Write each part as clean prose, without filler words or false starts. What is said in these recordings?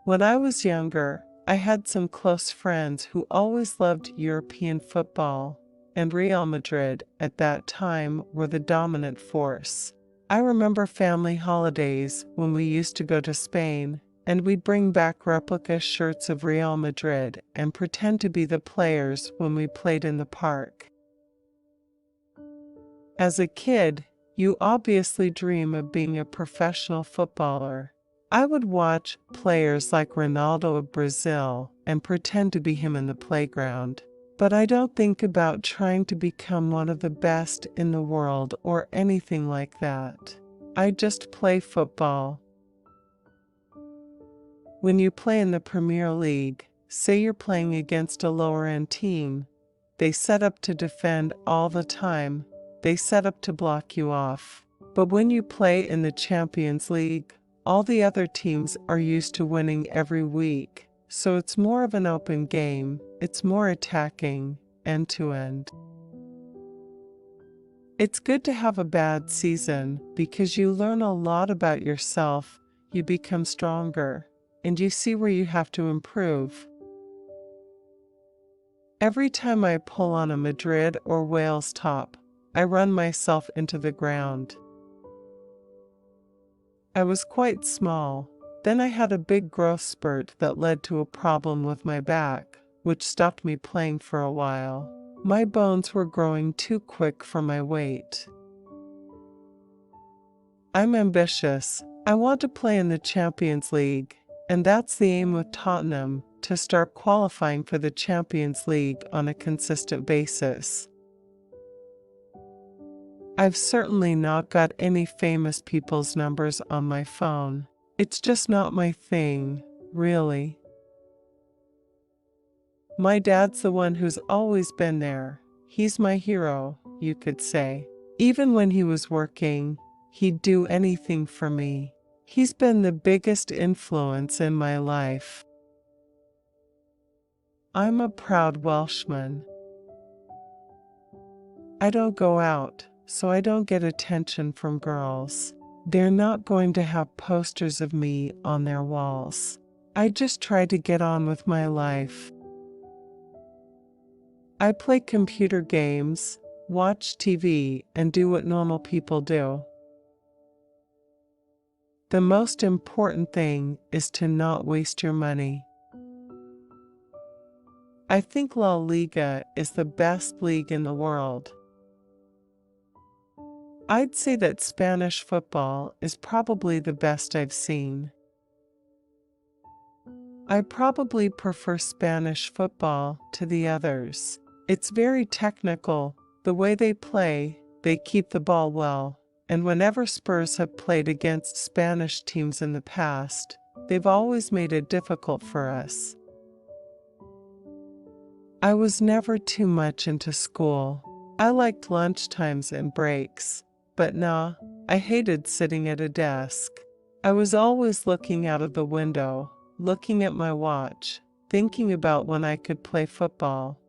When I was younger, I had some close friends who always loved European football, and Real Madrid at that time were the dominant force. I remember family holidays when we used to go to Spain, and we'd bring back replica shirts of Real Madrid and pretend to be the players when we played in the park. As a kid, you obviously dream of being a professional footballer. I would watch players like Ronaldo of Brazil and pretend to be him in the playground. But I don't think about trying to become one of the best in the world or anything like that. I just play football. When you play in the Premier League, say you're playing against a lower-end team, they set up to defend all the time. They set up to block you off. But when you play in the Champions League, all the other teams are used to winning every week, so it's more of an open game, it's more attacking, end to end. It's good to have a bad season because you learn a lot about yourself, you become stronger, and you see where you have to improve. Every time I pull on a Madrid or Wales top, I run myself into the ground. I was quite small. Then I had a big growth spurt that led to a problem with my back, which stopped me playing for a while. My bones were growing too quick for my weight. I'm ambitious. I want to play in the Champions League, and that's the aim with Tottenham, to start qualifying for the Champions League on a consistent basis. I've certainly not got any famous people's numbers on my phone. It's just not my thing, really. My dad's the one who's always been there. He's my hero, you could say. Even when he was working, he'd do anything for me. He's been the biggest influence in my life. I'm a proud Welshman. I don't go out, so I don't get attention from girls. They're not going to have posters of me on their walls. I just try to get on with my life. I play computer games, watch TV, and do what normal people do. The most important thing is to not waste your money. I think La Liga is the best league in the world. I'd say that Spanish football is probably the best I've seen. I probably prefer Spanish football to the others. It's very technical, the way they play, they keep the ball well, and whenever Spurs have played against Spanish teams in the past, they've always made it difficult for us. I was never too much into school. I liked lunchtimes and breaks. But nah, I hated sitting at a desk. I was always looking out of the window, looking at my watch, thinking about when I could play football.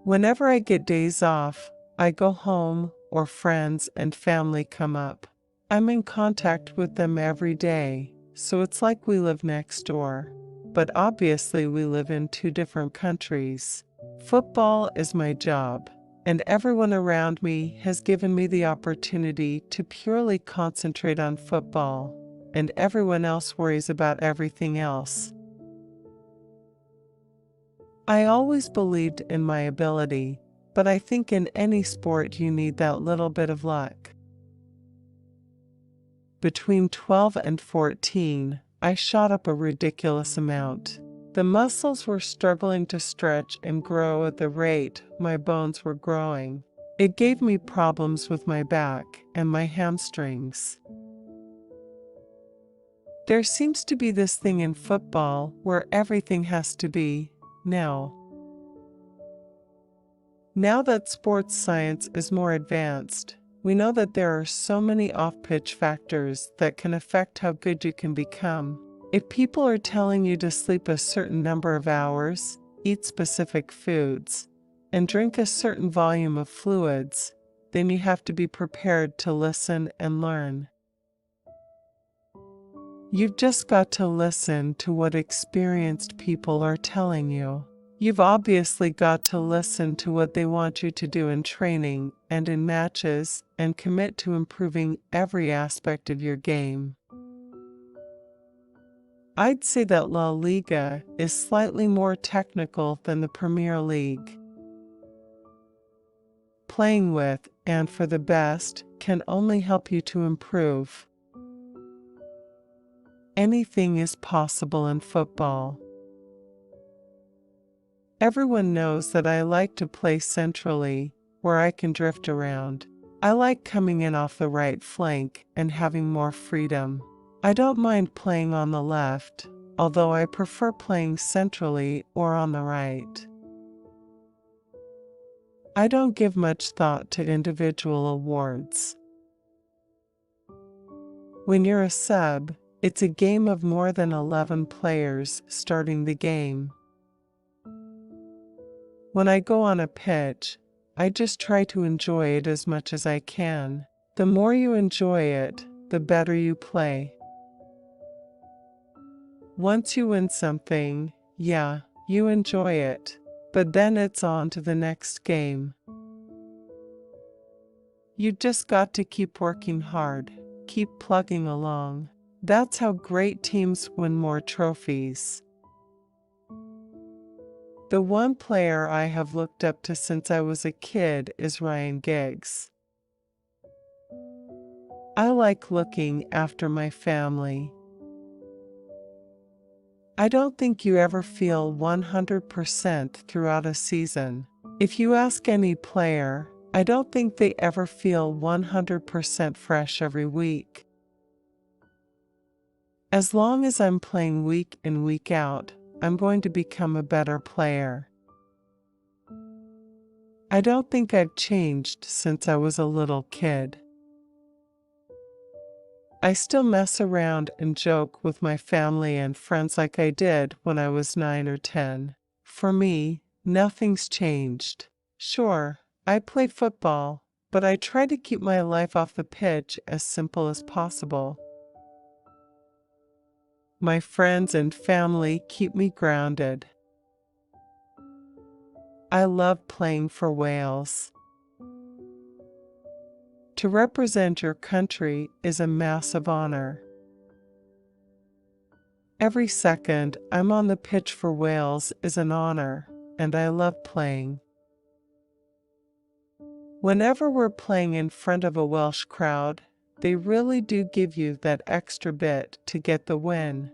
Whenever I get days off, I go home or friends and family come up. I'm in contact with them every day, so it's like we live next door. But obviously we live in two different countries. Football is my job. And everyone around me has given me the opportunity to purely concentrate on football, and everyone else worries about everything else. I always believed in my ability, but I think in any sport you need that little bit of luck. Between 12 and 14, I shot up a ridiculous amount. The muscles were struggling to stretch and grow at the rate my bones were growing. It gave me problems with my back and my hamstrings. There seems to be this thing in football where everything has to be now. Now that sports science is more advanced, we know that there are so many off-pitch factors that can affect how good you can become. If people are telling you to sleep a certain number of hours, eat specific foods, and drink a certain volume of fluids, then you have to be prepared to listen and learn. You've just got to listen to what experienced people are telling you. You've obviously got to listen to what they want you to do in training and in matches and commit to improving every aspect of your game. I'd say that La Liga is slightly more technical than the Premier League. Playing with and for the best can only help you to improve. Anything is possible in football. Everyone knows that I like to play centrally, where I can drift around. I like coming in off the right flank and having more freedom. I don't mind playing on the left, although I prefer playing centrally or on the right. I don't give much thought to individual awards. When you're a sub, it's a game of more than 11 players starting the game. When I go on a pitch, I just try to enjoy it as much as I can. The more you enjoy it, the better you play. Once you win something, yeah, you enjoy it, but then it's on to the next game. You just got to keep working hard, keep plugging along. That's how great teams win more trophies. The one player I have looked up to since I was a kid is Ryan Giggs. I like looking after my family. I don't think you ever feel 100% throughout a season. If you ask any player, I don't think they ever feel 100% fresh every week. As long as I'm playing week in, week out, I'm going to become a better player. I don't think I've changed since I was a little kid. I still mess around and joke with my family and friends like I did when I was 9 or 10. For me, nothing's changed. Sure, I play football, but I try to keep my life off the pitch as simple as possible. My friends and family keep me grounded. I love playing for Wales. To represent your country is a massive honor. Every second I'm on the pitch for Wales is an honor, and I love playing. Whenever we're playing in front of a Welsh crowd, they really do give you that extra bit to get the win.